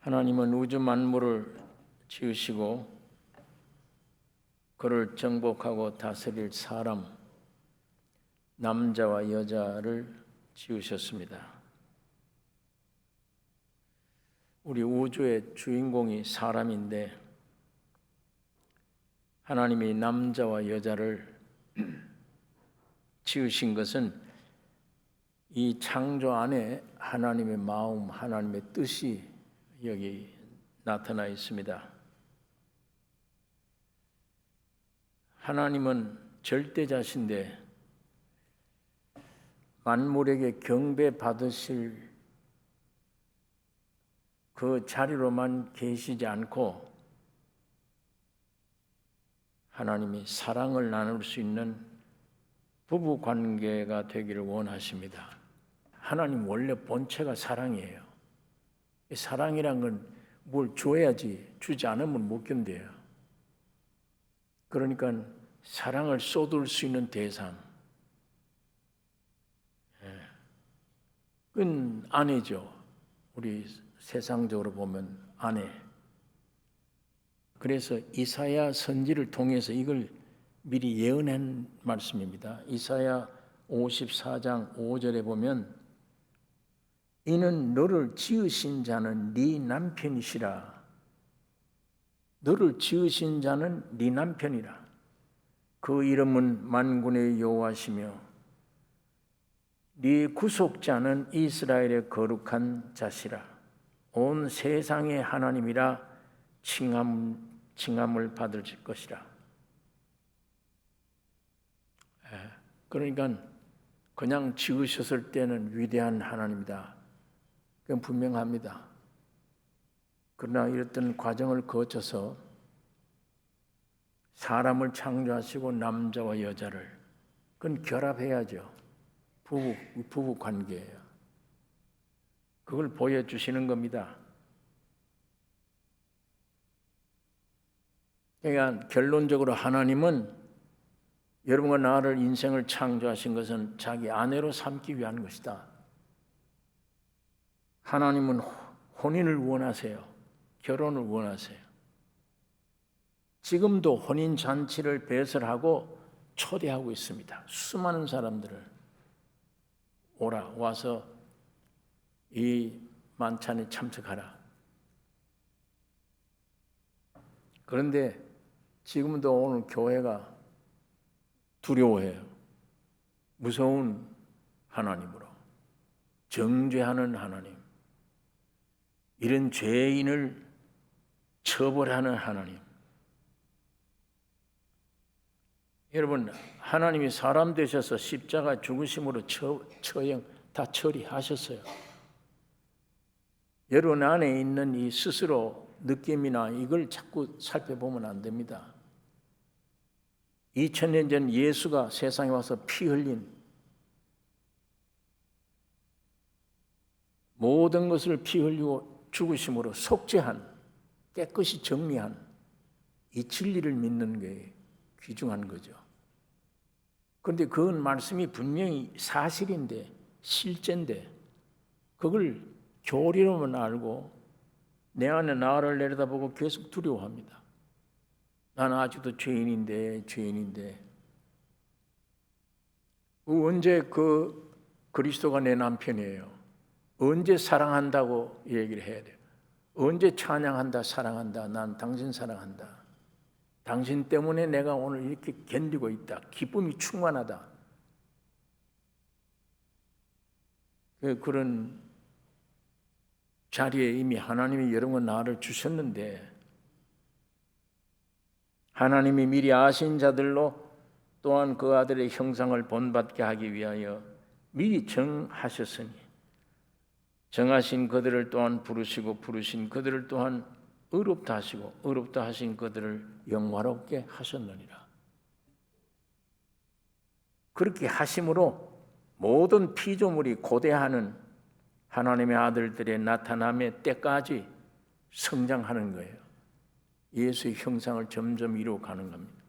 하나님은 우주 만물을 지으시고 그를 정복하고 다스릴 사람, 남자와 여자를 지으셨습니다. 우리 우주의 주인공이 사람인데 하나님이 남자와 여자를 지으신 것은 이 창조 안에 하나님의 마음, 하나님의 뜻이 여기 나타나 있습니다. 하나님은 절대자신데 만물에게 경배 받으실 그 자리로만 계시지 않고 하나님이 사랑을 나눌 수 있는 부부 관계가 되기를 원하십니다. 하나님 원래 본체가 사랑이에요. 사랑이란 건 뭘 줘야지, 주지 않으면 못 견뎌요. 그러니까 사랑을 쏟을 수 있는 대상, 그건 아내죠. 우리 세상적으로 보면 아내. 그래서 이사야 선지를 통해서 이걸 미리 예언한 말씀입니다. 이사야 54장 5절에 보면 이는 너를 지으신 자는 네 남편이시라. 너를 지으신 자는 네 남편이라. 그 이름은 만군의 여호와시며 네 구속자는 이스라엘의 거룩한 자시라. 온 세상의 하나님이라 칭함을 받을 것이라. 그러니까 그냥 지으셨을 때는 위대한 하나님이다. 그건 분명합니다. 그러나 이랬던 과정을 거쳐서 사람을 창조하시고 남자와 여자를 그건 결합해야죠. 부부 관계예요. 그걸 보여주시는 겁니다. 그러니까 결론적으로 하나님은 여러분과 나를 인생을 창조하신 것은 자기 아내로 삼기 위한 것이다. 하나님은 혼인을 원하세요. 결혼을 원하세요. 지금도 혼인잔치를 배설하고 초대하고 있습니다. 수많은 사람들을 와서 이 만찬에 참석하라. 그런데 지금도 오늘 교회가 두려워해요. 무서운 하나님으로 정죄하는 하나님, 이런 죄인을 처벌하는 하나님. 여러분, 하나님이 사람 되셔서 십자가 죽으심으로 처형 다 처리하셨어요. 여러분 안에 있는 이 스스로 느낌이나 이걸 자꾸 살펴보면 안 됩니다. 2000년 전 예수가 세상에 와서 피 흘린 모든 것을 피 흘리고 죽으심으로 속죄한, 깨끗이 정리한 이 진리를 믿는 게 귀중한 거죠. 그런데 그건 말씀이 분명히 사실인데, 실제인데 그걸 교리로만 알고 내 안에 나를 내려다보고 계속 두려워합니다. 나는 아직도 죄인인데. 언제 그리스도가 내 남편이에요? 언제 사랑한다고 얘기를 해야 돼요? 언제 찬양한다, 사랑한다, 난 당신 사랑한다. 당신 때문에 내가 오늘 이렇게 견디고 있다. 기쁨이 충만하다. 그런 자리에 이미 하나님이 여러분 나를 주셨는데, 하나님이 미리 아신 자들로 또한 그 아들의 형상을 본받게 하기 위하여 미리 정하셨으니 정하신 그들을 또한 부르신 그들을 또한 의롭다 하시고 의롭다 하신 그들을 영화롭게 하셨느니라. 그렇게 하심으로 모든 피조물이 고대하는 하나님의 아들들의 나타남의 때까지 성장하는 거예요. 예수의 형상을 점점 이루어가는 겁니다.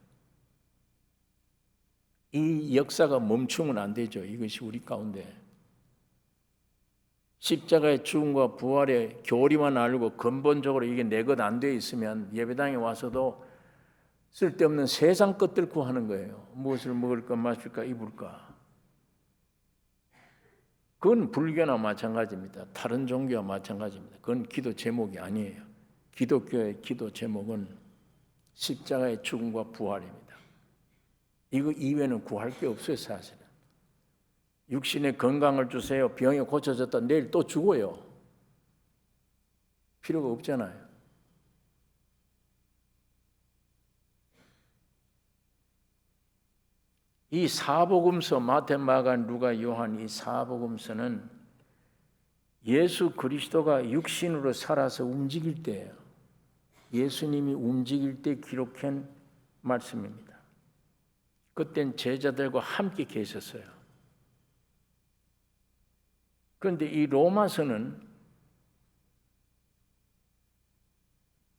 이 역사가 멈추면 안 되죠. 이것이 우리 가운데 십자가의 죽음과 부활의 교리만 알고 근본적으로 이게 내 것 안 돼 있으면 예배당에 와서도 쓸데없는 세상 것들 구하는 거예요. 무엇을 먹을까 마실까 입을까. 그건 불교나 마찬가지입니다. 다른 종교와 마찬가지입니다. 그건 기도 제목이 아니에요. 기독교의 기도 제목은 십자가의 죽음과 부활입니다. 이거 이외에는 구할 게 없어요, 사실은. 육신의 건강을 주세요. 병이 고쳐졌다. 내일 또 죽어요. 필요가 없잖아요. 이 사복음서 마태, 마가, 누가, 요한 이 사복음서는 예수 그리스도가 육신으로 살아서 움직일 때예요. 예수님이 움직일 때 기록한 말씀입니다. 그땐 제자들과 함께 계셨어요. 그런데 이 로마서는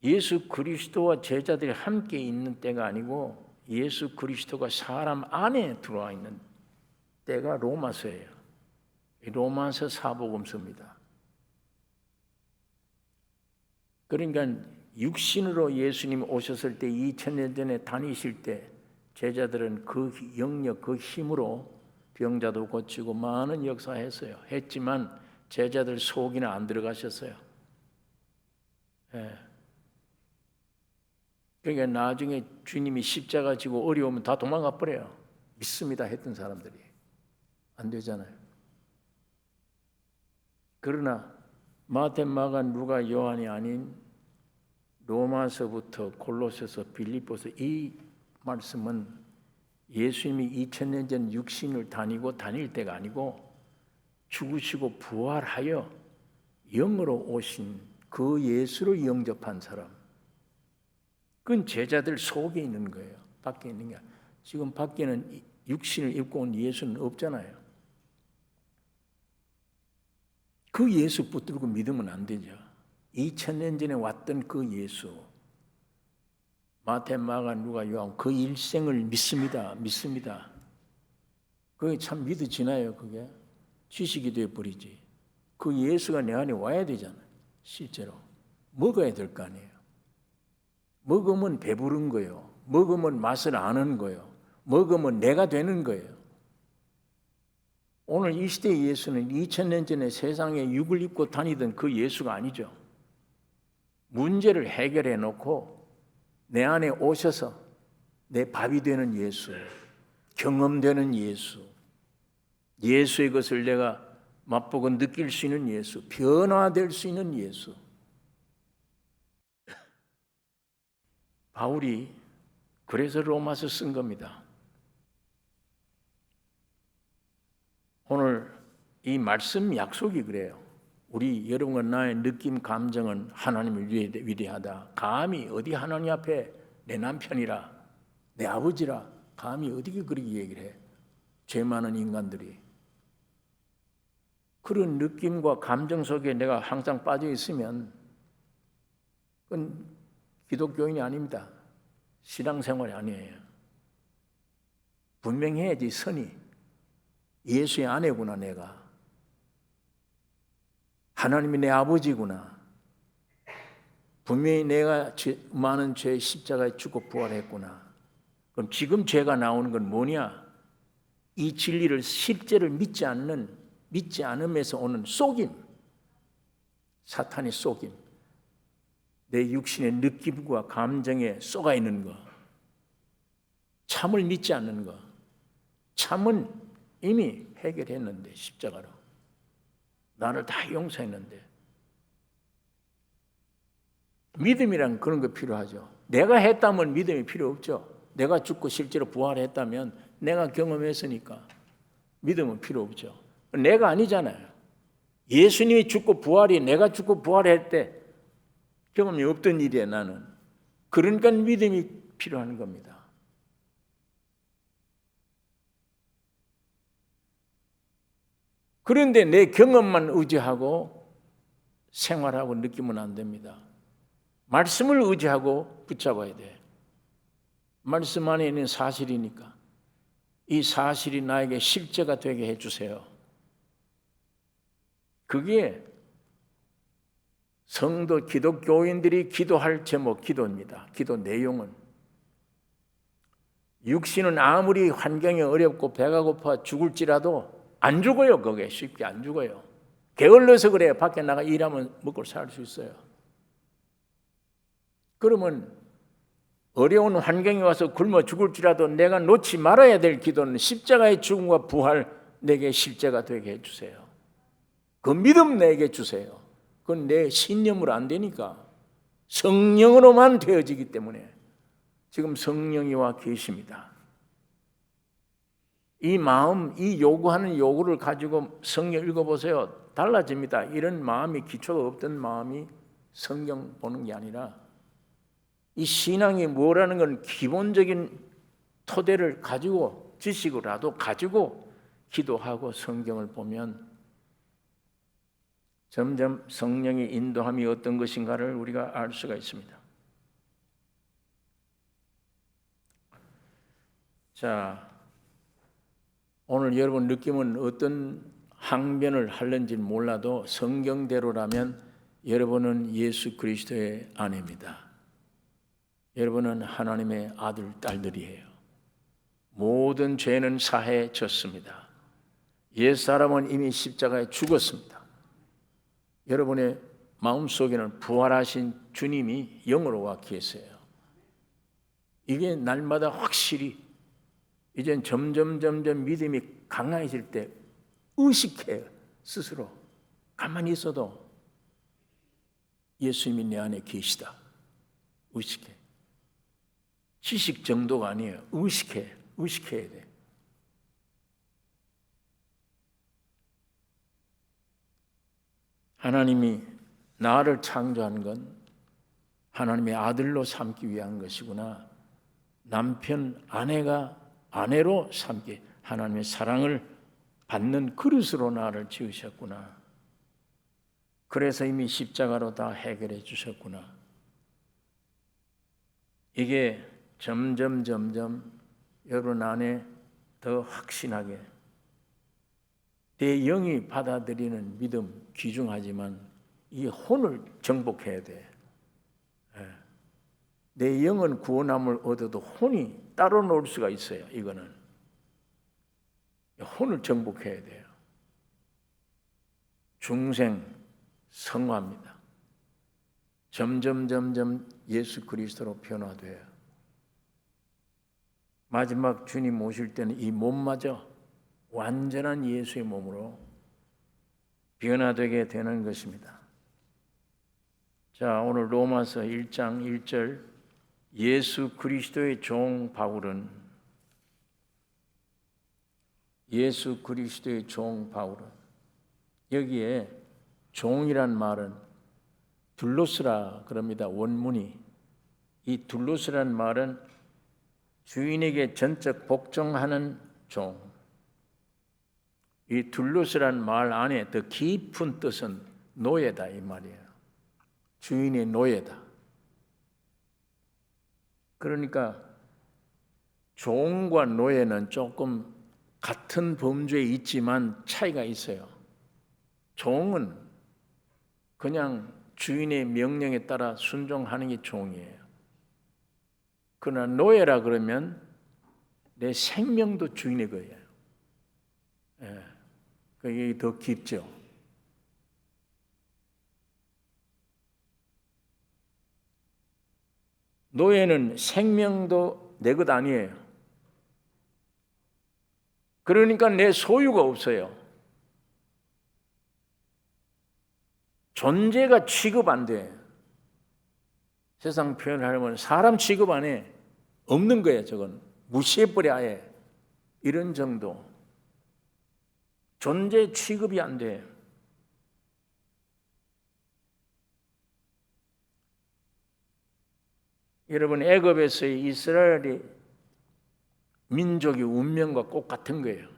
예수 그리스도와 제자들이 함께 있는 때가 아니고 예수 그리스도가 사람 안에 들어와 있는 때가 로마서예요. 로마서 사복음서입니다. 그러니까 육신으로 예수님 오셨을 때 2000년 전에 다니실 때 제자들은 그 영역, 그 힘으로 병자도 고치고 많은 역사했어요. 했지만 제자들 속이나 안 들어가셨어요. 예. 그러니까 나중에 주님이 십자가 지고 어려우면 다 도망가 버려요. 믿습니다 했던 사람들이. 안 되잖아요. 그러나 마태, 마가, 누가, 요한이 아닌 로마서부터 골로새서, 빌립보서 이 말씀은 예수님이 2000년 전 육신을 다닐 때가 아니고 죽으시고 부활하여 영으로 오신 그 예수를 영접한 사람. 그건 제자들 속에 있는 거예요. 밖에 있는 게 아니라. 지금 밖에는 육신을 입고 온 예수는 없잖아요. 그 예수 붙들고 믿으면 안 되죠. 2000년 전에 왔던 그 예수, 마태, 마가, 누가, 요한 그 일생을 믿습니다. 믿습니다. 그게 참 믿어지나요? 그게 지식이 되어버리지. 그 예수가 내 안에 와야 되잖아요. 실제로 먹어야 될 거 아니에요. 먹으면 배부른 거예요. 먹으면 맛을 아는 거예요. 먹으면 내가 되는 거예요. 오늘 이 시대의 예수는 2000년 전에 세상에 육을 입고 다니던 그 예수가 아니죠. 문제를 해결해 놓고 내 안에 오셔서 내 밥이 되는 예수, 경험되는 예수, 예수의 것을 내가 맛보고 느낄 수 있는 예수, 변화될 수 있는 예수. 바울이 그래서 로마서 쓴 겁니다. 오늘 이 말씀 약속이 그래요. 우리 여러분과 나의 느낌, 감정은 하나님을 위대하다. 감히 어디 하나님 앞에 내 남편이라, 내 아버지라, 감히 어디게 그렇게 얘기를 해. 죄 많은 인간들이. 그런 느낌과 감정 속에 내가 항상 빠져 있으면 그건 기독교인이 아닙니다. 신앙생활이 아니에요. 분명해야지 선이. 예수의 아내구나 내가. 하나님이 내 아버지구나. 분명히 내가 많은 죄의 십자가에 죽고 부활했구나. 그럼 지금 죄가 나오는 건 뭐냐? 이 진리를 실제를 믿지 않음에서 오는 속임. 사탄의 속임. 내 육신의 느낌과 감정에 쏘가 있는 거. 참을 믿지 않는 거. 참은 이미 해결했는데 십자가로. 나를 다 용서했는데. 믿음이란 그런 거 필요하죠. 내가 했다면 믿음이 필요 없죠. 내가 죽고 실제로 부활했다면 내가 경험했으니까 믿음은 필요 없죠. 내가 아니잖아요. 예수님이 죽고 부활이 내가 죽고 부활할 때 경험이 없던 일이에요, 나는. 그러니까 믿음이 필요한 겁니다. 그런데 내 경험만 의지하고 생활하고 느끼면 안 됩니다. 말씀을 의지하고 붙잡아야 돼. 말씀 안에 있는 사실이니까 이 사실이 나에게 실제가 되게 해주세요. 그게 성도 기독교인들이 기도할 제목, 기도입니다. 기도 내용은 육신은 아무리 환경이 어렵고 배가 고파 죽을지라도 안 죽어요. 그게 쉽게 안 죽어요. 게을러서 그래요. 밖에 나가 일하면 먹고 살 수 있어요. 그러면 어려운 환경이 와서 굶어 죽을지라도 내가 놓지 말아야 될 기도는 십자가의 죽음과 부활 내게 실제가 되게 해주세요. 그 믿음 내게 주세요. 그건 내 신념으로 안 되니까 성령으로만 되어지기 때문에 지금 성령이 와 계십니다. 이 마음, 이 요구하는 요구를 가지고 성경 읽어보세요. 달라집니다. 이런 마음이, 기초가 없던 마음이 성경 보는 게 아니라 이 신앙이 뭐라는 건 기본적인 토대를 가지고 지식으로라도 가지고 기도하고 성경을 보면 점점 성령의 인도함이 어떤 것인가를 우리가 알 수가 있습니다. 자, 오늘 여러분 느낌은 어떤 항변을 하는지는 몰라도 성경대로라면 여러분은 예수 그리스도의 아내입니다. 여러분은 하나님의 아들, 딸들이에요. 모든 죄는 사해졌습니다. 옛사람은 이미 십자가에 죽었습니다. 여러분의 마음속에는 부활하신 주님이 영으로 와 계세요. 이게 날마다 확실히 이젠 점점 믿음이 강해질 때 의식해요. 스스로 가만히 있어도 예수님이 내 안에 계시다. 의식해. 지식 정도가 아니에요. 의식해야 돼. 하나님이 나를 창조한 건 하나님의 아들로 삼기 위한 것이구나. 남편, 아내가 아내로 삼기, 하나님의 사랑을 받는 그릇으로 나를 지으셨구나. 그래서 이미 십자가로 다 해결해 주셨구나. 이게 점점 여러분 안에 더 확신하게 내 영이 받아들이는 믿음 귀중하지만 이 혼을 정복해야 돼. 내 영은 구원함을 얻어도 혼이 따로 놀 수가 있어요. 이거는 혼을 정복해야 돼요. 중생 성화입니다. 점점 예수 그리스도로 변화돼요. 마지막 주님 오실 때는 이 몸마저 완전한 예수의 몸으로 변화되게 되는 것입니다. 자, 오늘 로마서 1장 1절 예수 그리스도의 종 바울은 여기에 종이란 말은 둘로스라 그럽니다. 원문이 이 둘로스란 말은 주인에게 전적 복종하는 종. 이 둘로스란 말 안에 더 깊은 뜻은 노예다 이 말이에요. 주인의 노예다. 그러니까 종과 노예는 조금 같은 범주에 있지만 차이가 있어요. 종은 그냥 주인의 명령에 따라 순종하는 게 종이에요. 그러나 노예라 그러면 내 생명도 주인의 거예요. 그게 더 깊죠. 노예는 생명도 내 것 아니에요. 그러니까 내 소유가 없어요. 존재가 취급 안 돼. 세상 표현을 하려면 사람 취급 안 해. 없는 거예요. 저건 무시해버려 아예. 이런 정도. 존재 취급이 안 돼. 여러분 애굽에서의 이스라엘의 민족의 운명과 꼭 같은 거예요.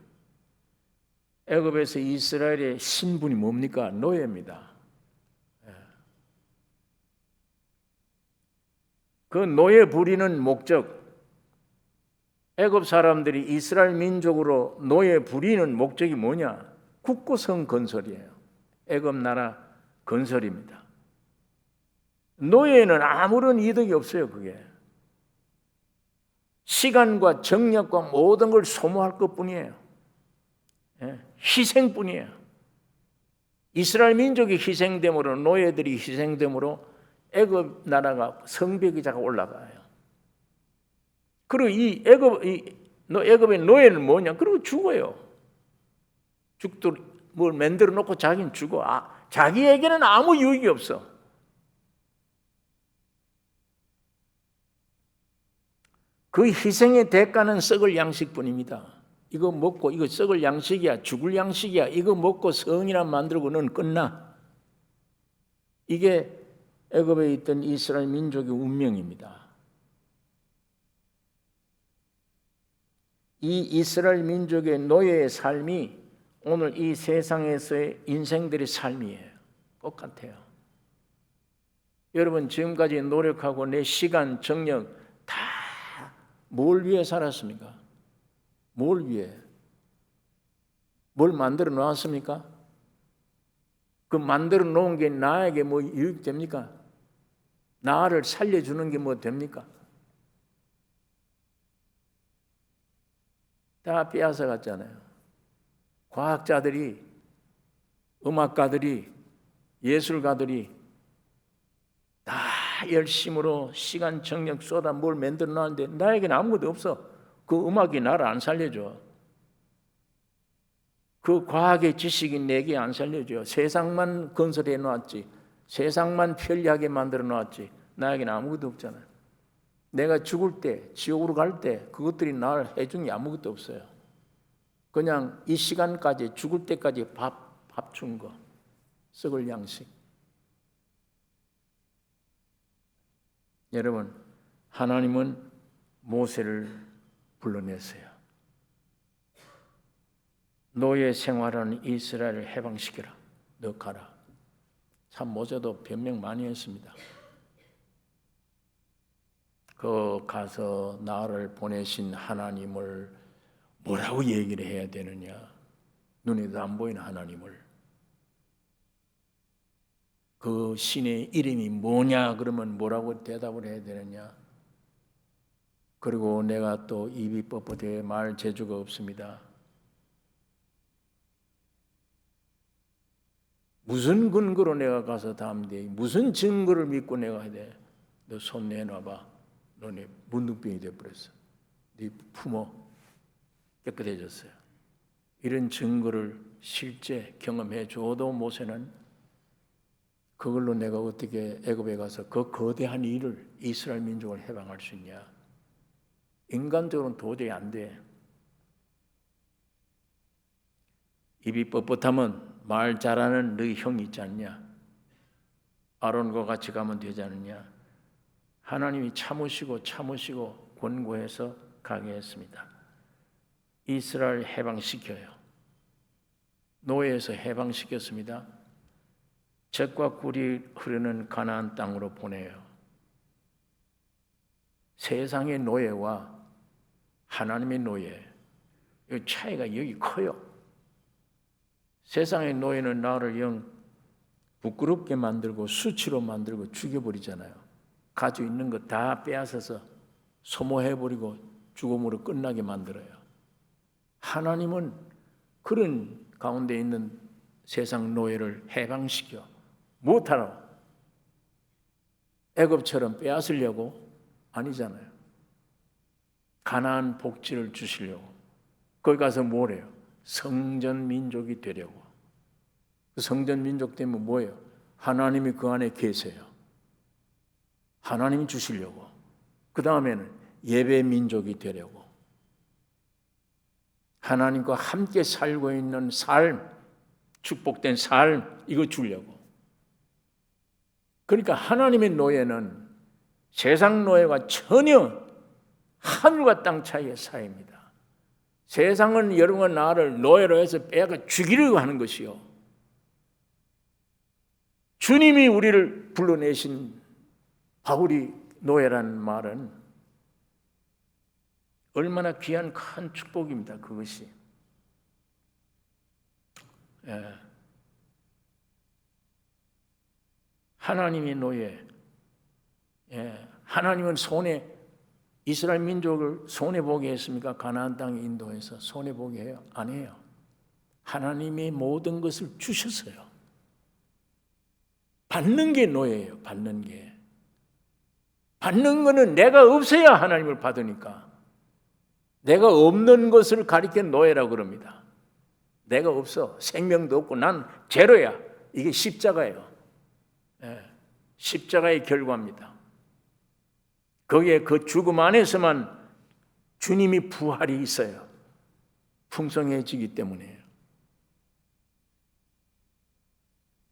애굽에서 이스라엘의 신분이 뭡니까? 노예입니다. 그 노예 부리는 목적, 애굽 사람들이 이스라엘 민족으로 노예 부리는 목적이 뭐냐? 국고성 건설이에요. 애굽 나라 건설입니다. 노예는 아무런 이득이 없어요. 그게 시간과 정력과 모든 걸 소모할 것뿐이에요. 희생뿐이에요. 이스라엘 민족이 희생됨으로, 노예들이 희생됨으로 애굽 나라가 성벽이자가 올라가요. 그리고 이 애굽의 노예는 뭐냐? 그리고 죽어요. 죽도 뭘 만들어 놓고 자기는 죽어. 자기에게는 아무 유익이 없어. 그 희생의 대가는 썩을 양식뿐입니다. 이거 먹고, 이거 썩을 양식이야, 죽을 양식이야, 이거 먹고 성이나 만들고 넌 끝나. 이게 애굽에 있던 이스라엘 민족의 운명입니다. 이 이스라엘 민족의 노예의 삶이 오늘 이 세상에서의 인생들의 삶이에요. 똑같아요. 여러분 지금까지 노력하고 내 시간, 정력 다 뭘 위해 살았습니까? 뭘 위해? 뭘 만들어 놓았습니까? 그 만들어 놓은 게 나에게 뭐 유익됩니까? 나를 살려주는 게 뭐 됩니까? 다 빼앗아 갔잖아요. 과학자들이, 음악가들이, 예술가들이 다 열심으로 시간, 정력 쏟아 뭘 만들어 놨는데 나에게는 아무것도 없어. 그 음악이 나를 안 살려줘. 그 과학의 지식이 내게 안 살려줘. 세상만 건설해 놨지, 세상만 편리하게 만들어 놨지, 나에게는 아무것도 없잖아요. 내가 죽을 때, 지옥으로 갈 때 그것들이 나를 해준 게 아무것도 없어요. 그냥 이 시간까지, 죽을 때까지 밥 준 거, 썩을 양식. 여러분, 하나님은 모세를 불러냈어요. 노예 생활하는 이스라엘을 해방시켜라. 너 가라. 참 모세도 변명 많이 했습니다. 그 가서 나를 보내신 하나님을 뭐라고 얘기를 해야 되느냐. 눈에도 안 보이는 하나님을. 그 신의 이름이 뭐냐 그러면 뭐라고 대답을 해야 되느냐. 그리고 내가 또 입이 뻣뻣해 말 재주가 없습니다. 무슨 근거로 내가 가서 담대? 무슨 증거를 믿고 내가 해야 돼? 너 손 내놔봐. 너네 문둥병이 돼버렸어. 네 품어 깨끗해졌어요. 이런 증거를 실제 경험해 줘도 모세는 그걸로 내가 어떻게 애굽에 가서 그 거대한 일을, 이스라엘 민족을 해방할 수 있냐? 인간적으로는 도저히 안 돼. 입이 뻣뻣하면 말 잘하는 너희 형이 있지 않냐? 아론과 같이 가면 되지 않느냐? 하나님이 참으시고 권고해서 가게 했습니다. 이스라엘 해방시켜요. 노예에서 해방시켰습니다. 젖과 꿀이 흐르는 가나안 땅으로 보내요. 세상의 노예와 하나님의 노예, 이 차이가 여기 커요. 세상의 노예는 나를 영 부끄럽게 만들고 수치로 만들고 죽여버리잖아요. 가지고 있는 거 다 빼앗아서 소모해버리고 죽음으로 끝나게 만들어요. 하나님은 그런 가운데 있는 세상 노예를 해방시켜. 못하라고. 애굽처럼 빼앗으려고? 아니잖아요. 가나안 복지를 주시려고. 거기 가서 뭐래요? 성전 민족이 되려고. 그 성전 민족 되면 뭐예요? 하나님이 그 안에 계세요. 하나님이 주시려고. 그 다음에는 예배 민족이 되려고. 하나님과 함께 살고 있는 삶, 축복된 삶, 이거 주려고. 그러니까 하나님의 노예는 세상 노예와 전혀 하늘과 땅 차이의 사이입니다. 세상은 여러분과 나를 노예로 해서 빼앗아 죽이려고 하는 것이요. 주님이 우리를 불러내신 바울이 노예라는 말은 얼마나 귀한 큰 축복입니다. 그것이. 하나님의 노예. 하나님은 이스라엘 민족을 손해보게 했습니까? 가나안 땅에 인도해서 손해보게 해요? 안 해요. 하나님의 모든 것을 주셨어요. 받는 게 노예예요. 받는 게. 받는 거는 내가 없어야 하나님을 받으니까. 내가 없는 것을 가리켜 노예라고 그럽니다. 내가 없어. 생명도 없고 난 제로야. 이게 십자가예요. 십자가의 결과입니다. 거기에 그 죽음 안에서만 주님이 부활이 있어요. 풍성해지기 때문이에요.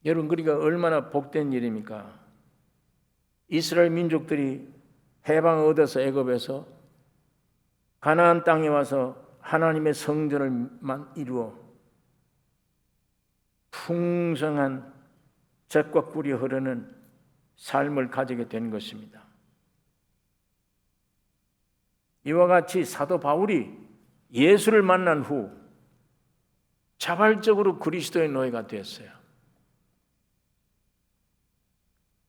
여러분, 그러니까 얼마나 복된 일입니까? 이스라엘 민족들이 해방을 얻어서 애굽에서 가나안 땅에 와서 하나님의 성전을만 이루어 풍성한 젖과 꿀이 흐르는 삶을 가지게 된 것입니다. 이와 같이 사도 바울이 예수를 만난 후 자발적으로 그리스도의 노예가 되었어요.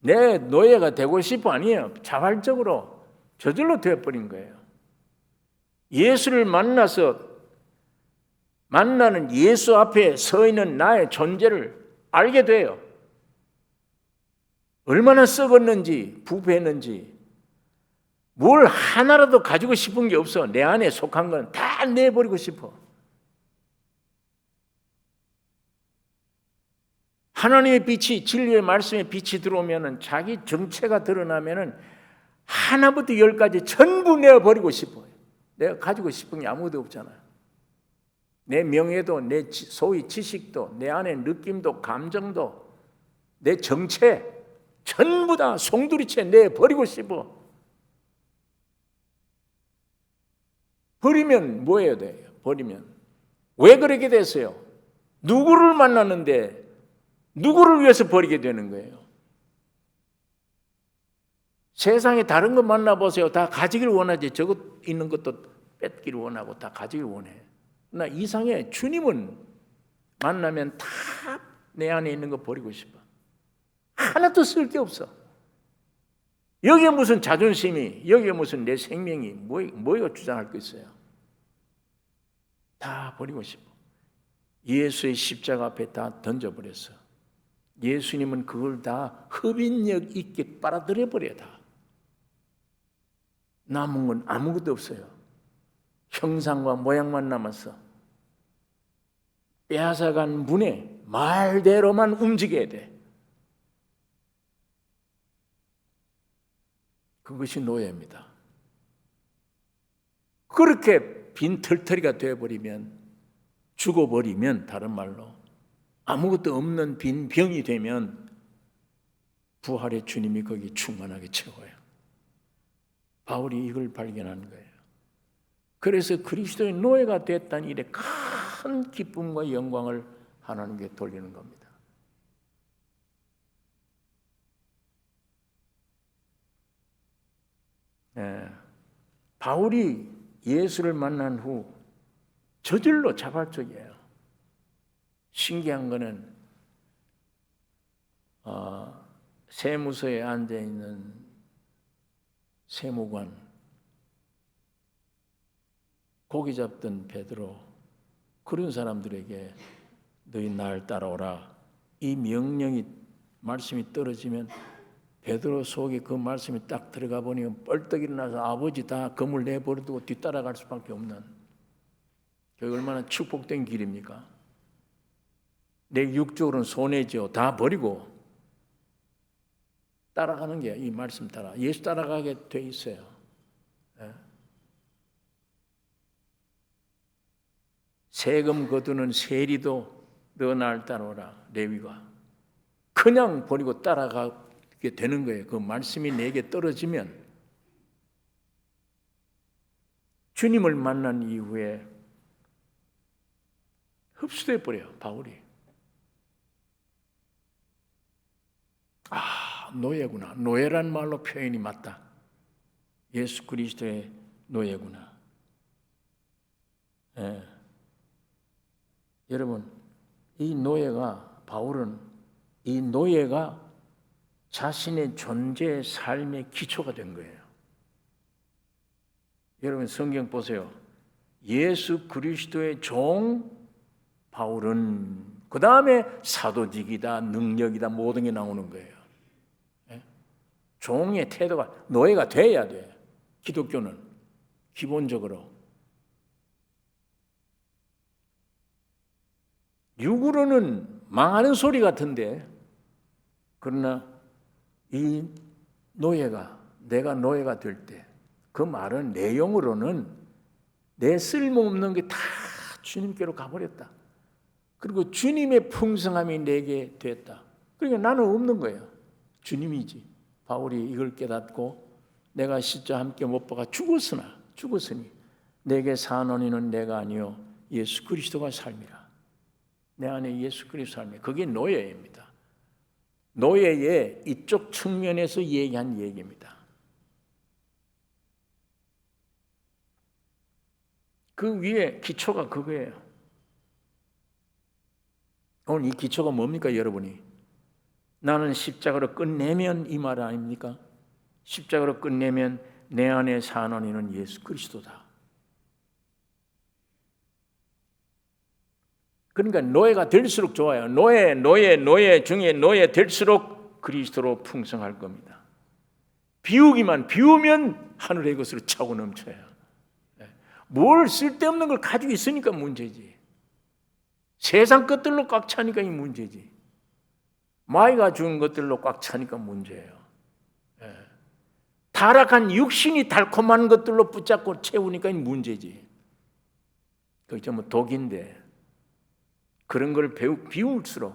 내 노예가 되고 싶어 아니에요. 자발적으로 저절로 되어버린 거예요. 예수를 만나는 예수 앞에 서 있는 나의 존재를 알게 돼요. 얼마나 썩었는지, 부패했는지, 뭘 하나라도 가지고 싶은 게 없어. 내 안에 속한 건 다 내버리고 싶어. 하나님의 빛이, 진리의 말씀의 빛이 들어오면은, 자기 정체가 드러나면은 하나부터 열까지 전부 내어버리고 싶어요. 내가 가지고 싶은 게 아무것도 없잖아요. 내 명예도, 내 소위 지식도, 내 안의 느낌도, 감정도, 내 정체 전부 다 송두리째 내버리고 싶어. 버리면 뭐 해야 돼요? 버리면. 왜 그렇게 됐어요? 누구를 만났는데 누구를 위해서 버리게 되는 거예요? 세상에 다른 거 만나보세요. 다 가지기를 원하지. 저것 있는 것도 뺏기를 원하고 다 가지기를 원해. 나 이상해. 주님은 만나면 다 내 안에 있는 거 버리고 싶어. 하나도 쓸 게 없어. 여기에 무슨 자존심이, 여기에 무슨 내 생명이, 뭐가 주장할 거 있어요? 다 버리고 싶어. 예수의 십자가 앞에 다 던져버렸어. 예수님은 그걸 다 흡인력 있게 빨아들여 버려요. 다. 남은 건 아무것도 없어요. 형상과 모양만 남았어. 빼앗아간 문에 말대로만 움직여야 돼. 그것이 노예입니다. 그렇게 빈털터리가 되어버리면, 죽어버리면, 다른 말로 아무것도 없는 빈 병이 되면 부활의 주님이 거기 충만하게 채워요. 바울이 이걸 발견한 거예요. 그래서 그리스도의 노예가 됐다는 일에 큰 기쁨과 영광을 하나님께 돌리는 겁니다. 바울이 예수를 만난 후 저절로 자발적이에요. 신기한 거는 세무서에 앉아있는 세무관, 고기 잡던 베드로, 그런 사람들에게 너희 날 따라오라, 이 명령이, 말씀이 떨어지면 베드로 속에 그 말씀이 딱 들어가 보니 뻘떡 일어나서 아버지 다 검을 내버려두고 뒤따라갈 수밖에 없는, 그게 얼마나 축복된 길입니까? 내 육적으로는 손해죠. 다 버리고 따라가는 게 이 말씀 따라, 예수 따라가게 돼 있어요. 세금 거두는 세리도 너 날 따라오라, 레위가. 그냥 버리고 따라가게 되는 거예요. 그 말씀이 내게 떨어지면. 주님을 만난 이후에 흡수돼 버려요, 바울이. 노예구나. 노예란 말로 표현이 맞다. 예수 그리스도의 노예구나. 여러분, 이 노예가, 바울은 이 노예가 자신의 존재, 삶의 기초가 된 거예요. 여러분 성경 보세요. 예수 그리스도의 종 바울은 그 다음에 사도직이다, 능력이다, 모든 게 나오는 거예요. 종의 태도가 노예가 돼야 돼. 기독교는 기본적으로. 육으로는 망하는 소리 같은데, 그러나 이 노예가, 내가 노예가 될 때 그 말은 내용으로는 내 쓸모없는 게 다 주님께로 가버렸다. 그리고 주님의 풍성함이 내게 됐다. 그러니까 나는 없는 거예요. 주님이지. 바울이 이걸 깨닫고 내가 십자가 함께 못 박아 죽었으니 내게 사는 이는 내가 아니요 예수 그리스도가 삶이라. 내 안에 예수 그리스도 삶이. 그게 노예입니다. 노예의 이쪽 측면에서 얘기한 얘기입니다. 그 위에 기초가 그거예요. 오늘 이 기초가 뭡니까 여러분이? 나는 십자가로 끝내면 이 말 아닙니까? 십자가로 끝내면 내 안에 사는 이는 예수 그리스도다. 그러니까 노예가 될수록 좋아요. 노예 중에 노예 될수록 그리스도로 풍성할 겁니다. 비우면 하늘의 것으로 차고 넘쳐요. 뭘 쓸데없는 걸 가지고 있으니까 문제지. 세상 것들로 꽉 차니까 이 문제지. 마귀가 준 것들로 꽉 차니까 문제예요. 타락한 육신이 달콤한 것들로 붙잡고 채우니까 이 문제지. 그게 전부 독인데 그런 걸 비울수록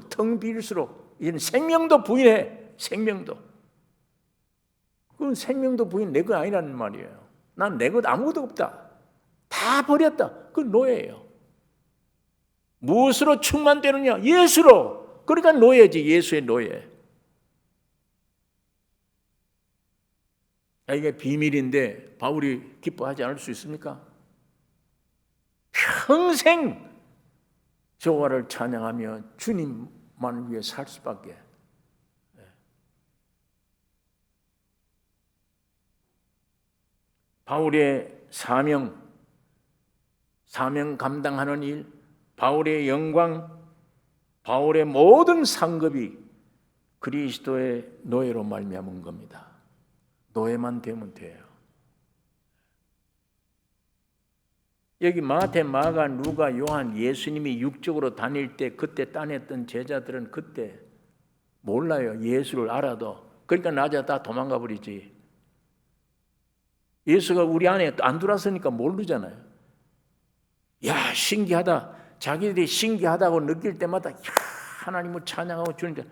텅 비울수록 이제는 생명도 부인해. 생명도. 그건 생명도 부인 내 것 아니라는 말이에요. 난 내 것 아무것도 없다. 다 버렸다. 그건 노예예요. 무엇으로 충만되느냐? 예수로. 그러니까 노예지. 예수의 노예. 이게 비밀인데 바울이 기뻐하지 않을 수 있습니까? 평생 여호와를 찬양하며 주님만을 위해 살 수밖에. 바울의 사명 감당하는 일, 바울의 영광, 바울의 모든 상급이 그리스도의 노예로 말미암은 겁니다. 노예만 되면 돼요. 여기 마태, 마가, 누가, 요한, 예수님이 육적으로 다닐 때 그때 따냈던 제자들은 그때 몰라요. 예수를 알아도. 그러니까 낮에 다 도망가 버리지. 예수가 우리 안에 안 들어왔으니까 모르잖아요. 야, 신기하다. 자기들이 신기하다고 느낄 때마다 야, 하나님을 찬양하고 주니까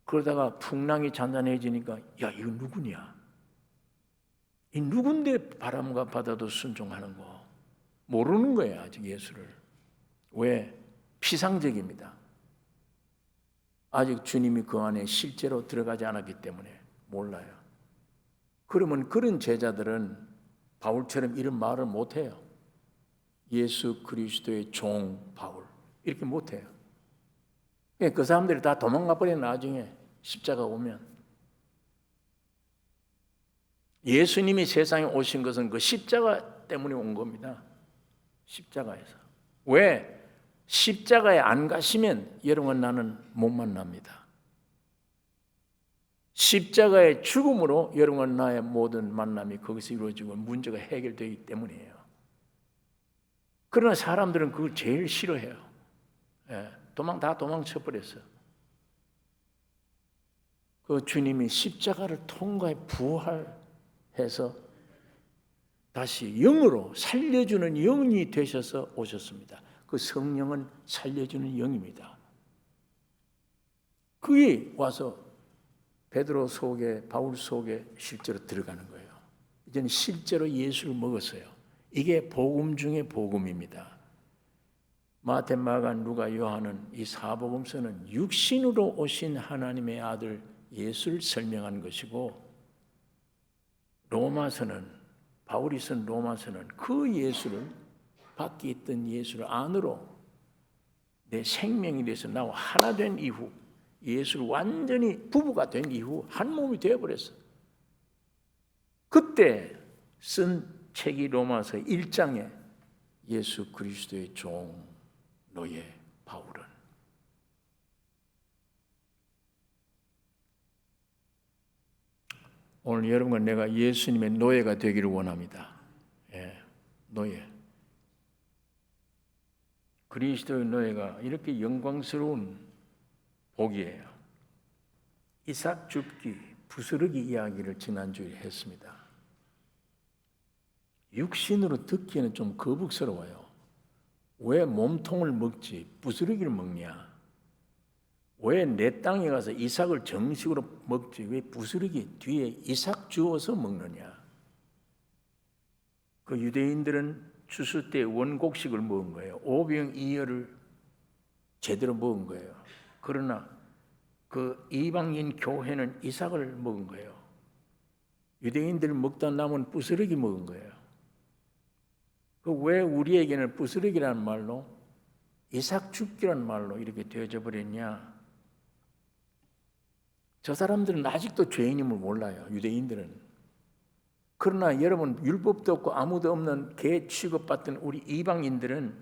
그러다가 풍랑이 잔잔해지니까 야, 이거 누구냐? 이 누군데 바람과 바다도 순종하는 거? 모르는 거예요, 아직 예수를. 왜? 피상적입니다. 아직 주님이 그 안에 실제로 들어가지 않았기 때문에 몰라요. 그러면 그런 제자들은 바울처럼 이런 말을 못해요. 예수 그리스도의 종 바울 이렇게 못해요. 그 사람들이 다 도망가 버린 나중에 십자가 오면. 예수님이 세상에 오신 것은 그 십자가 때문에 온 겁니다. 십자가에서. 왜? 십자가에 안 가시면 여러분 나는 못 만납니다. 십자가의 죽음으로 여러분 나의 모든 만남이 거기서 이루어지고 문제가 해결되기 때문이에요. 그러나 사람들은 그걸 제일 싫어해요. 다 도망쳐 버렸어요. 그 주님이 십자가를 통과해 부활해서 다시 영으로 살려주는 영이 되셔서 오셨습니다. 그 성령은 살려주는 영입니다. 그게 와서 베드로 속에, 바울 속에 실제로 들어가는 거예요. 이제는 실제로 예수를 먹었어요. 이게 복음 중에 복음입니다. 마태, 마가, 누가, 요한은 이 사복음서는 육신으로 오신 하나님의 아들 예수를 설명한 것이고, 로마서는, 바울이 쓴 로마서는 그 예수를, 밖에 있던 예수를 안으로 내 생명이 돼서 나와 하나 된 이후 예수를 완전히 부부가 된 이후 한 몸이 되어버렸어. 그때 쓴 책이 로마서 1장에 예수 그리스도의 종 너의 바울은. 오늘 여러분과 내가 예수님의 노예가 되기를 원합니다. 노예. 그리스도의 노예가 이렇게 영광스러운 복이에요. 이삭 줍기, 부스러기 이야기를 지난주에 했습니다. 육신으로 듣기에는 좀 거북스러워요. 왜 몸통을 먹지 부스러기를 먹냐? 왜 내 땅에 가서 이삭을 정식으로 먹지 왜 부스러기 뒤에 이삭 주워서 먹느냐? 그 유대인들은 추수 때 원곡식을 먹은 거예요. 오병이어를 제대로 먹은 거예요. 그러나 그 이방인 교회는 이삭을 먹은 거예요. 유대인들 먹다 남은 부스러기 먹은 거예요. 그 왜 우리에게는 부스러기라는 말로 이삭 줍기라는 말로 이렇게 되어져 버렸냐? 저 사람들은 아직도 죄인임을 몰라요. 유대인들은. 그러나 여러분 율법도 없고 아무도 없는 개 취급받던 우리 이방인들은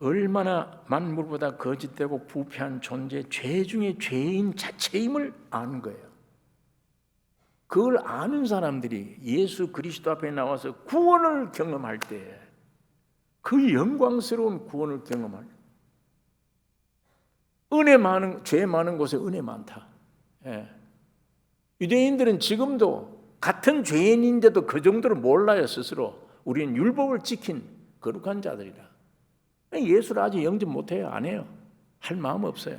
얼마나 만물보다 거짓되고 부패한 존재, 죄 중에 죄인 자체임을 아는 거예요. 그걸 아는 사람들이 예수 그리스도 앞에 나와서 구원을 경험할 때 그 영광스러운 구원을 경험할 때 은혜 많은, 죄 많은 곳에 은혜 많다. 유대인들은 지금도 같은 죄인인데도 그 정도로 몰라요. 스스로 우리는 율법을 지킨 거룩한 자들이라. 예수를 아직 영접 못해요. 안 해요. 할 마음 없어요.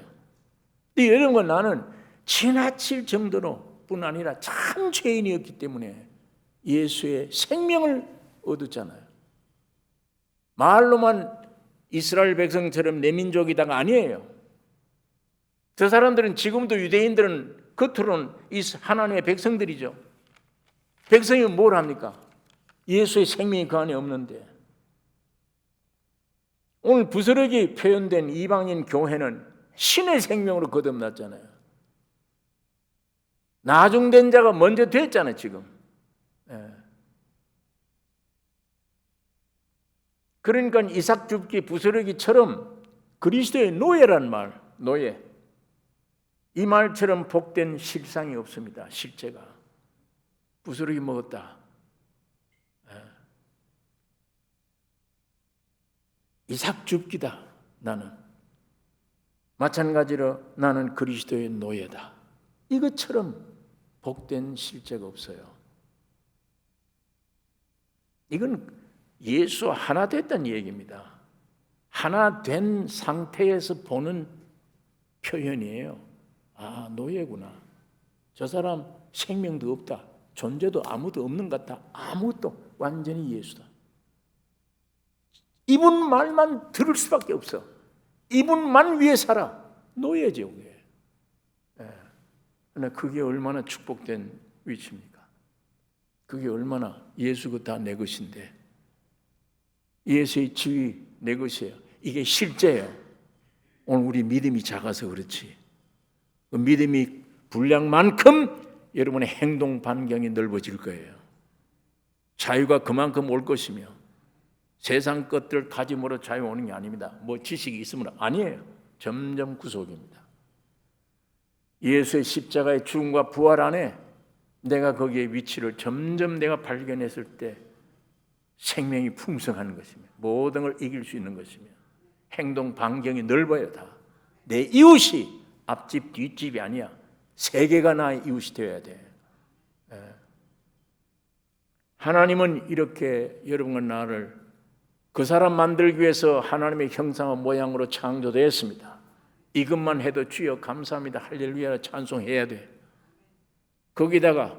근데 여러분과 나는 지나칠 정도로 뿐 아니라 참 죄인이었기 때문에 예수의 생명을 얻었잖아요. 말로만 이스라엘 백성처럼 내 민족이다가 아니에요. 저 사람들은 지금도 유대인들은 겉으로는 하나님의 백성들이죠. 백성이 뭘 합니까? 예수의 생명이 그 안에 없는데. 오늘 부스러기 표현된 이방인 교회는 신의 생명으로 거듭났잖아요. 나중된 자가 먼저 됐잖아요, 지금. 그러니까 이삭 줍기 부스러기처럼 그리스도의 노예란 말, 노예. 이 말처럼 복된 실상이 없습니다. 실제가. 부스러기 먹었다. 이삭 줍기다. 나는. 마찬가지로 나는 그리스도의 노예다. 이것처럼 복된 실제가 없어요. 이건 예수와 하나 됐다는 얘기입니다. 하나 된 상태에서 보는 표현이에요. 아, 노예구나. 저 사람 생명도 없다. 존재도 아무도 없는 것 같다. 아무것도 완전히 예수다. 이분 말만 들을 수밖에 없어. 이분만 위해 살아. 노예죠, 그게. 그러나 그게 얼마나 축복된 위치입니까? 그게 얼마나 예수가 다 내 것인데. 예수의 지위 내 것이에요. 이게 실제예요. 오늘 우리 믿음이 작아서 그렇지. 그 믿음이 분량만큼 여러분의 행동 반경이 넓어질 거예요. 자유가 그만큼 올 것이며 세상 것들 가짐으로 자유 오는 게 아닙니다. 뭐 지식이 있으면 아니에요. 점점 구속입니다. 예수의 십자가의 죽음과 부활 안에 내가 거기에 위치를 점점 내가 발견했을 때 생명이 풍성한 것이며 모든 걸 이길 수 있는 것이며 행동 반경이 넓어요. 다. 내 이웃이 앞집 뒷집이 아니야. 세계가 나의 이웃이 되어야 돼. 하나님은 이렇게 여러분과 나를 그 사람 만들기 위해서 하나님의 형상과 모양으로 창조되었습니다. 이것만 해도 주여 감사합니다. 할렐루야 찬송해야 돼. 거기다가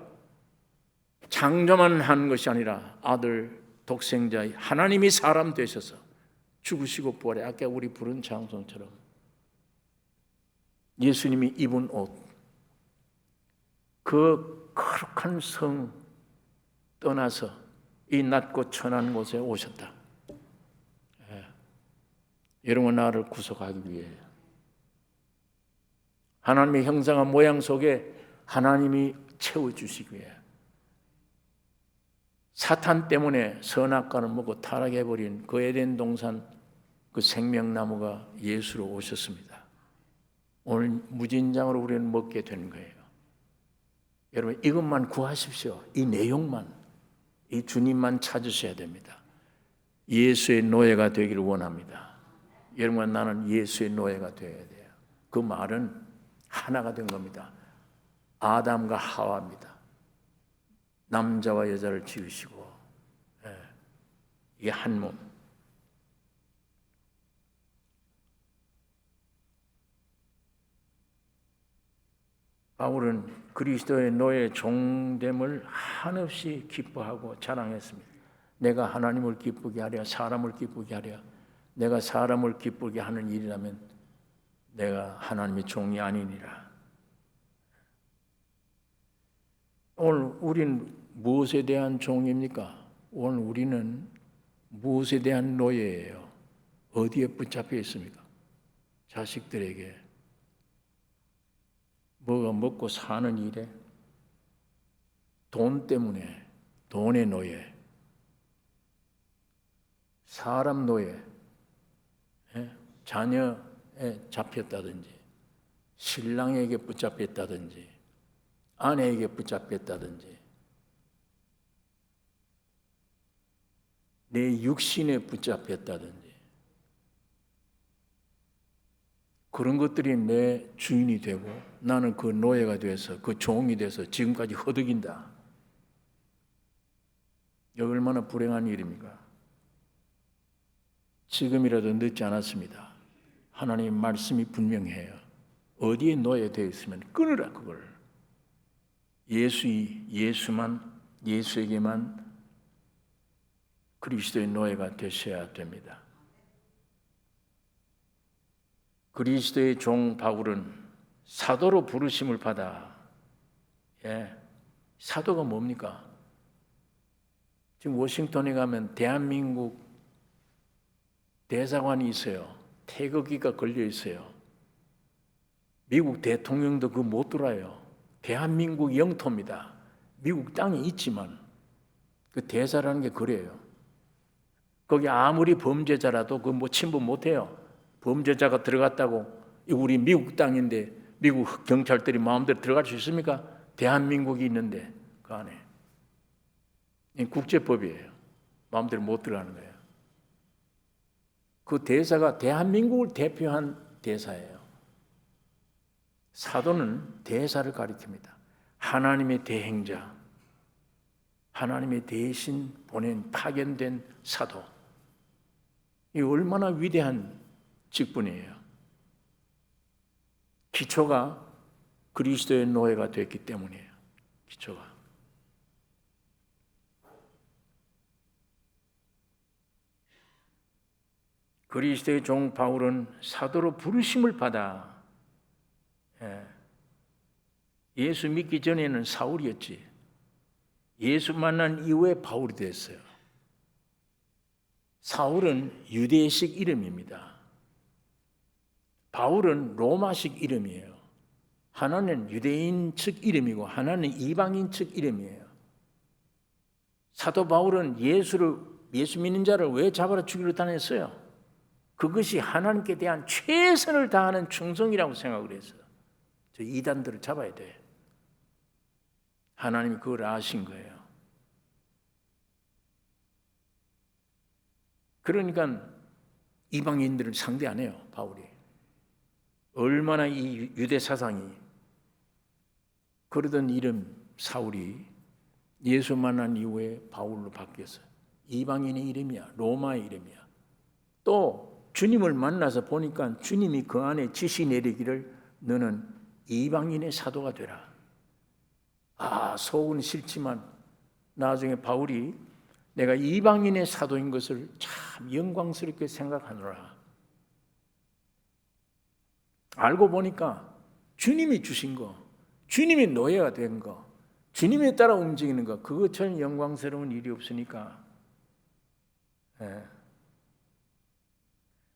창조만 한 것이 아니라 아들 독생자 하나님이 사람 되셔서 죽으시고 부활해 아까 우리 부른 찬송처럼 예수님이 입은 옷, 그 거룩한 성 떠나서 이 낮고 천한 곳에 오셨다. 여러분 나를 구속하기 위해 하나님의 형상과 모양 속에 하나님이 채워주시기 위해 사탄 때문에 선악과를 먹고 타락해버린 그 에덴 동산 그 생명나무가 예수로 오셨습니다. 오늘 무진장으로 우리는 먹게 되는 거예요. 여러분 이것만 구하십시오. 이 내용만, 이 주님만 찾으셔야 됩니다. 예수의 노예가 되기를 원합니다. 여러분 나는 예수의 노예가 되어야 돼요. 그 말은 하나가 된 겁니다. 아담과 하와입니다. 남자와 여자를 지으시고 이게 한 몸. 바울은 그리스도의 노예 종됨을 한없이 기뻐하고 자랑했습니다. 내가 하나님을 기쁘게 하랴 사람을 기쁘게 하랴. 내가 사람을 기쁘게 하는 일이라면 내가 하나님의 종이 아니니라. 오늘 우리는 무엇에 대한 종입니까? 오늘 우리는 무엇에 대한 노예예요? 어디에 붙잡혀 있습니까? 자식들에게 뭐가 먹고 사는 일에 돈 때문에 돈의 노예, 사람 노예, 자녀에 잡혔다든지 신랑에게 붙잡혔다든지 아내에게 붙잡혔다든지 내 육신에 붙잡혔다든지 그런 것들이 내 주인이 되고 나는 그 노예가 돼서 그 종이 돼서 지금까지 허덕인다. 이거 얼마나 불행한 일입니까? 지금이라도 늦지 않았습니다. 하나님의 말씀이 분명해요. 어디에 노예 되어 있으면 끊으라 그걸. 예수에게만 그리스도의 노예가 되셔야 됩니다. 그리스도의 종 바울은 사도로 부르심을 받아. 사도가 뭡니까? 지금 워싱턴에 가면 대한민국 대사관이 있어요. 태극기가 걸려 있어요. 미국 대통령도 그거 못 들어요. 대한민국 영토입니다. 미국 땅이 있지만 그 대사라는 게 그래요. 거기 아무리 범죄자라도 그 뭐 침범 못 해요. 범죄자가 들어갔다고 우리 미국 땅인데 미국 경찰들이 마음대로 들어갈 수 있습니까? 대한민국이 있는데 그 안에 국제법이에요. 마음대로 못 들어가는 거예요. 그 대사가 대한민국을 대표한 대사예요. 사도는 대사를 가리킵니다. 하나님의 대행자, 하나님의 대신 보낸 파견된 사도. 이 얼마나 위대한 직분이에요. 기초가 그리스도의 노예가 됐기 때문이에요. 기초가. 그리스도의 종 바울은 사도로 부르심을 받아 예수 믿기 전에는 사울이었지. 예수 만난 이후에 바울이 됐어요. 사울은 유대식 이름입니다. 바울은 로마식 이름이에요. 하나는 유대인 측 이름이고 하나는 이방인 측 이름이에요. 사도 바울은 예수 믿는 자를 왜 잡아라 죽이러 다녔어요? 그것이 하나님께 대한 최선을 다하는 충성이라고 생각을 했어요. 저 이단들을 잡아야 돼. 하나님이 그걸 아신 거예요. 그러니까 이방인들을 상대 안 해요, 바울이. 얼마나 이 유대 사상이 그러던 이름 사울이 예수 만난 이후에 바울로 바뀌었어요. 이방인의 이름이야, 로마의 이름이야. 또 주님을 만나서 보니까 주님이 그 안에 지시 내리기를 너는 이방인의 사도가 되라. 속은 싫지만 나중에 바울이 내가 이방인의 사도인 것을 참 영광스럽게 생각하노라. 알고 보니까 주님이 주신 거, 주님이 노예가 된 거, 주님에 따라 움직이는 거, 그것처럼 영광스러운 일이 없으니까.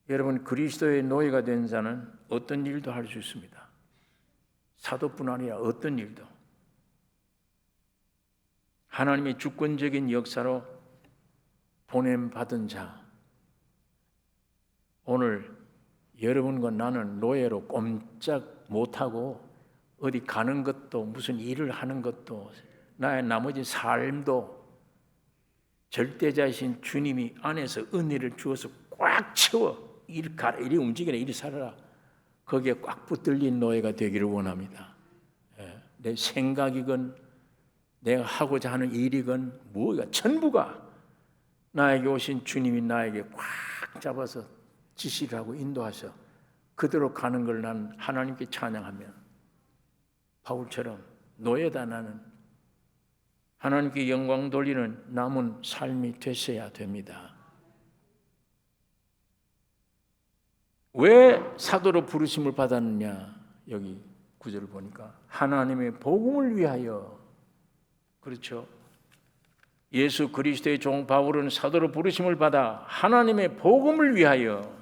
여러분, 그리스도의 노예가 된 자는 어떤 일도 할 수 있습니다. 사도뿐 아니라 어떤 일도 하나님의 주권적인 역사로 보냄받은 자, 오늘 여러분과 나는 노예로 꼼짝 못하고 어디 가는 것도 무슨 일을 하는 것도 나의 나머지 삶도 절대자이신 주님이 안에서 은혜를 주어서 꽉 채워 이리 가라, 이리 움직여라, 이리 살아라, 거기에 꽉 붙들린 노예가 되기를 원합니다. 내 생각이건 내가 하고자 하는 일이건 뭐가 전부가 나에게 오신 주님이 나에게 꽉 잡아서 지시를 하고 인도하셔 그대로 가는 걸 난 하나님께 찬양하며 바울처럼 노예다 나는 하나님께 영광 돌리는 남은 삶이 되셔야 됩니다. 왜 사도로 부르심을 받았느냐? 여기 구절을 보니까 하나님의 복음을 위하여. 그렇죠? 예수 그리스도의 종 바울은 사도로 부르심을 받아 하나님의 복음을 위하여.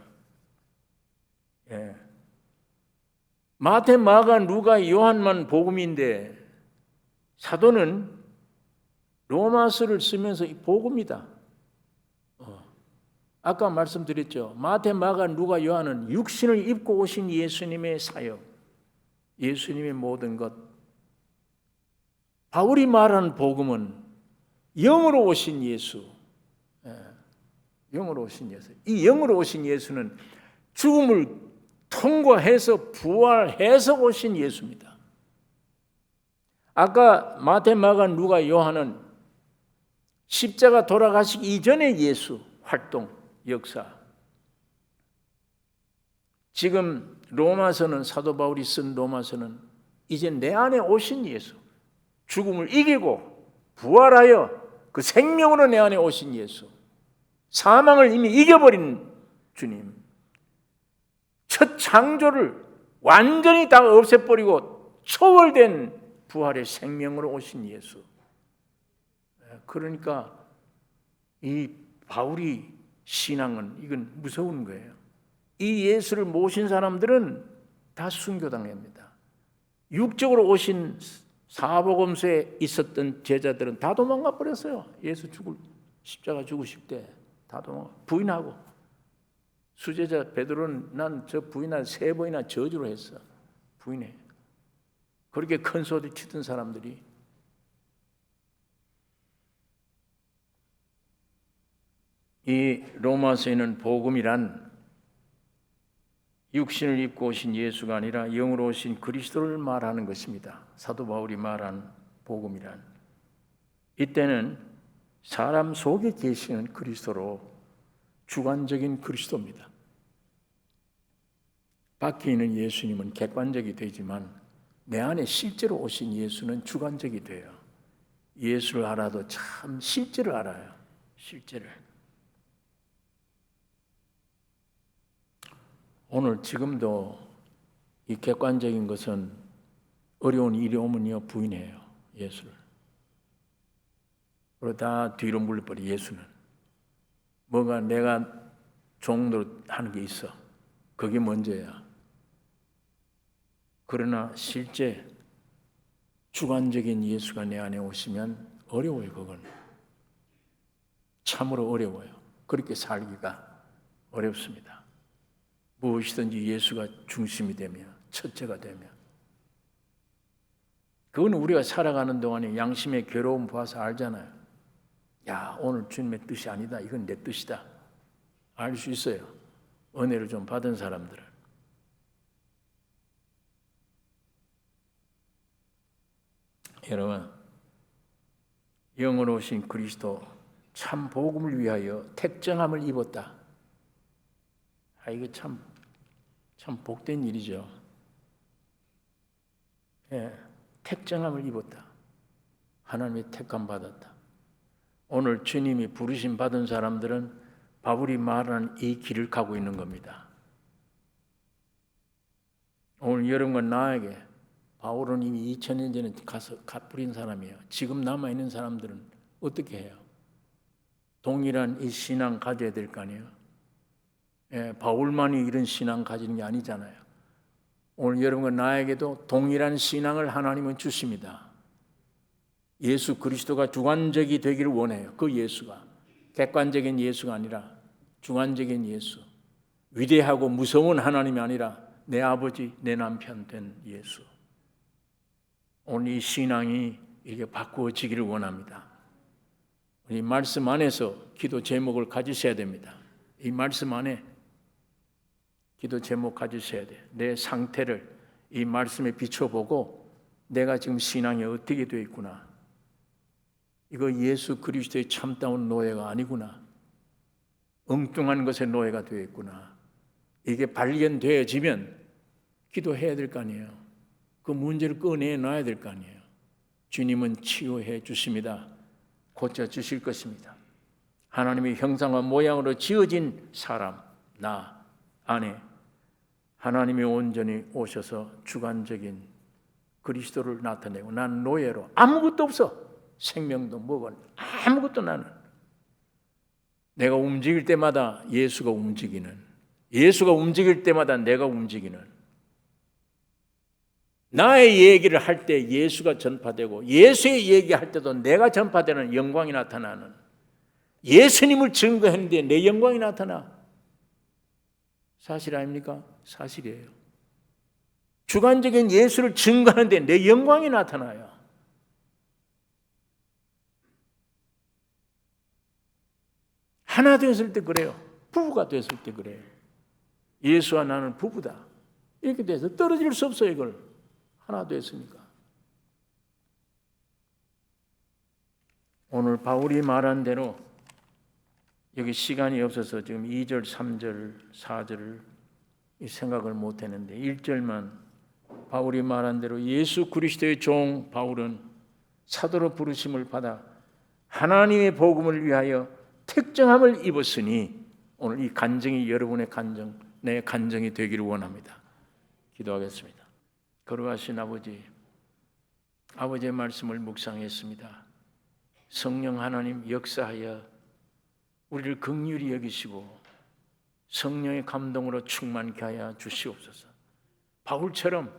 마태, 마가, 누가, 요한만 복음인데 사도는 로마서를 쓰면서 이 복음이다. 아까 말씀드렸죠. 마태, 마가, 누가, 요한은 육신을 입고 오신 예수님의 사역, 예수님의 모든 것. 바울이 말하는 복음은 영으로 오신 예수, 영으로 오신 예수. 이 영으로 오신 예수는 죽음을 통과해서 부활해서 오신 예수입니다. 아까 마태, 마가, 누가, 요한은 십자가 돌아가시기 이전의 예수 활동, 역사. 지금 로마서는, 사도 바울이 쓴 로마서는 이제 내 안에 오신 예수, 죽음을 이기고 부활하여 그 생명으로 내 안에 오신 예수, 사망을 이미 이겨버린 주님, 첫 창조를 완전히 다 없애버리고 초월된 부활의 생명으로 오신 예수. 그러니까 이 바울이 신앙은 이건 무서운 거예요. 이 예수를 모신 사람들은 다 순교당합니다. 육적으로 오신 사복음서에 있었던 제자들은 다 도망가 버렸어요. 예수 십자가 죽으실 때 다 도망가 부인하고. 수제자 베드로는 난 저 부인한 3번이나 저주를 했어. 부인해. 그렇게 큰 소리 치던 사람들이 이 로마서에는 복음이란 육신을 입고 오신 예수가 아니라 영으로 오신 그리스도를 말하는 것입니다. 사도 바울이 말한 복음이란 이때는 사람 속에 계시는 그리스도로 주관적인 그리스도입니다. 밖에 있는 예수님은 객관적이 되지만 내 안에 실제로 오신 예수는 주관적이 돼요. 예수를 알아도 참 실제를 알아요. 실제를. 오늘 지금도 이 객관적인 것은 어려운 일이 오면요 부인해요. 예수를. 그리고 다 뒤로 물려버려. 예수는 뭔가 내가 종로 하는 게 있어. 그게 먼저야. 그러나 실제 주관적인 예수가 내 안에 오시면 어려워요. 그건 참으로 어려워요. 그렇게 살기가 어렵습니다. 무엇이든지 예수가 중심이 되면, 첫째가 되면, 그건 우리가 살아가는 동안에 양심의 괴로움 봐서 알잖아요. 야, 오늘 주님의 뜻이 아니다. 이건 내 뜻이다. 알 수 있어요. 은혜를 좀 받은 사람들은. 여러분, 영으로 오신 그리스도 참 복음을 위하여 택정함을 입었다. 이거 참 복된 일이죠. 택정함을 입었다. 하나님의 택함 받았다. 오늘 주님이 부르심 받은 사람들은 바울이 말하는 이 길을 가고 있는 겁니다. 오늘 여러분과 나에게 바울은 이미 2000년 전에 가서 갚으린 사람이에요. 지금 남아있는 사람들은 어떻게 해요? 동일한 이 신앙 가져야 될 거 아니에요? 바울만이 이런 신앙 가지는 게 아니잖아요. 오늘 여러분과 나에게도 동일한 신앙을 하나님은 주십니다. 예수 그리스도가 주관적이 되기를 원해요. 그 예수가 객관적인 예수가 아니라 주관적인 예수, 위대하고 무서운 하나님이 아니라 내 아버지, 내 남편 된 예수. 오늘 이 신앙이 이렇게 바꾸어지기를 원합니다. 이 말씀 안에서 기도 제목을 가지셔야 됩니다. 이 말씀 안에 기도 제목 가지셔야 돼요. 내 상태를 이 말씀에 비춰보고 내가 지금 신앙이 어떻게 되어 있구나. 이거 예수 그리스도의 참다운 노예가 아니구나. 엉뚱한 것의 노예가 되어 있구나. 이게 발견되어지면 기도해야 될 거 아니에요. 그 문제를 꺼내놔야 될 거 아니에요. 주님은 치유해 주십니다. 고쳐주실 것입니다. 하나님의 형상과 모양으로 지어진 사람, 나 안에 하나님이 온전히 오셔서 주관적인 그리스도를 나타내고 난 노예로 아무것도 없어. 생명도 뭐고 아무것도 나는. 내가 움직일 때마다 예수가 움직이는, 예수가 움직일 때마다 내가 움직이는, 나의 얘기를 할 때 예수가 전파되고 예수의 얘기할 때도 내가 전파되는 영광이 나타나는, 예수님을 증거했는데 내 영광이 나타나. 사실 아닙니까? 사실이에요. 주관적인 예수를 증거하는데 내 영광이 나타나요. 하나 되었을 때 그래요. 부부가 됐을 때 그래요. 예수와 나는 부부다. 이렇게 돼서 떨어질 수 없어요. 이걸 하나 됐으니까. 오늘 바울이 말한 대로 여기 시간이 없어서 지금 2절, 3절, 4절을 생각을 못했는데 1절만 바울이 말한 대로 예수 그리스도의 종 바울은 사도로 부르심을 받아 하나님의 복음을 위하여 택정함을 입었으니 오늘 이 간증이 여러분의 간증, 내 간증이 되기를 원합니다. 기도하겠습니다. 거룩하신 아버지, 아버지의 말씀을 묵상했습니다. 성령 하나님 역사하여 우리를 긍휼히 여기시고 성령의 감동으로 충만케 하여 주시옵소서. 바울처럼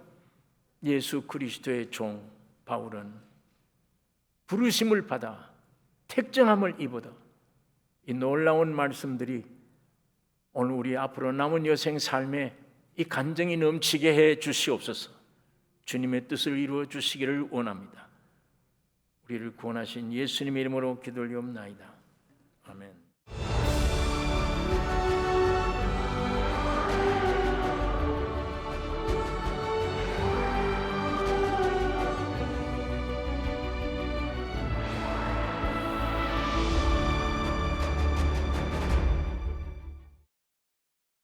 예수 그리스도의 종 바울은 부르심을 받아 택정함을 입어도 이 놀라운 말씀들이 오늘 우리 앞으로 남은 여생 삶에 이 간증이 넘치게 해 주시옵소서. 주님의 뜻을 이루어 주시기를 원합니다. 우리를 구원하신 예수님의 이름으로 기도 올리옵나이다.